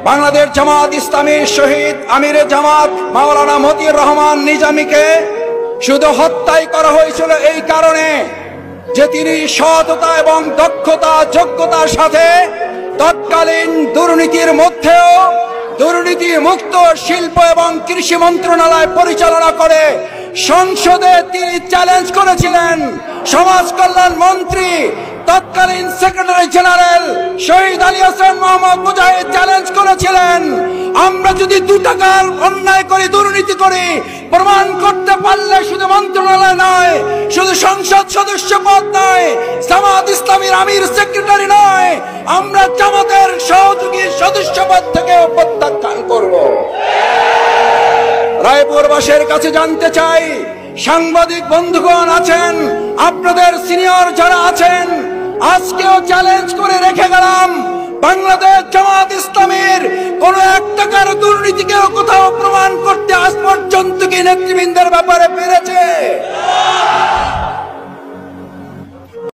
বাংলাদেশ জামাত ইসলামীর শহীদ আমিরে জামাত মাওলানা মতিউর রহমান নিজামীকে শুধু হত্যাই করা হয়েছিল এই কারণে যে তিনি সততা এবং দক্ষতা যোগ্যতার সাথে তৎকালীন দুর্নীতির মধ্যেও দুর্নীতি মুক্ত শিল্প এবং কৃষি মন্ত্রণালয় পরিচালনা করে সংসদে তিনি চ্যালেঞ্জ করেছিলেন। সমাজ কল্যাণ মন্ত্রী তৎকালীন সেক্রেটারি জেনারেল শহীদ আলী হাসান মোহাম্মদ মুজাহিদ চ্যালেঞ্জ করেছিলেন, আমরা যদি 2 টাকার অন্যায় করি, দুর্নীতি করি, প্রমাণ করতে পারলে শুধু মন্ত্রণালয় নয়, শুধু সংসদ সদস্য পদ নয়, জামাত ইসলামীর আমির সেক্রেটারি নয়, আমরা জামাতের সহযোগী সদস্য পদ থেকে প্রত্যাখ্যান করব। রায়পুরবাসীর কাছে জানতে চাই, সাংবাদিক বন্ধুগণ আছেন, আপনাদের সিনিয়র যারা আছেন, আজকেও চ্যালেঞ্জ করে রেখে গেলাম, বাংলাদেশ জামাত ইসলামীর কোন 1 টাকার দুর্নীতিকেও কোথাও প্রমাণ করতে আজ পর্যন্ত কি নেতৃবৃন্দের ব্যাপারে পেরেছে?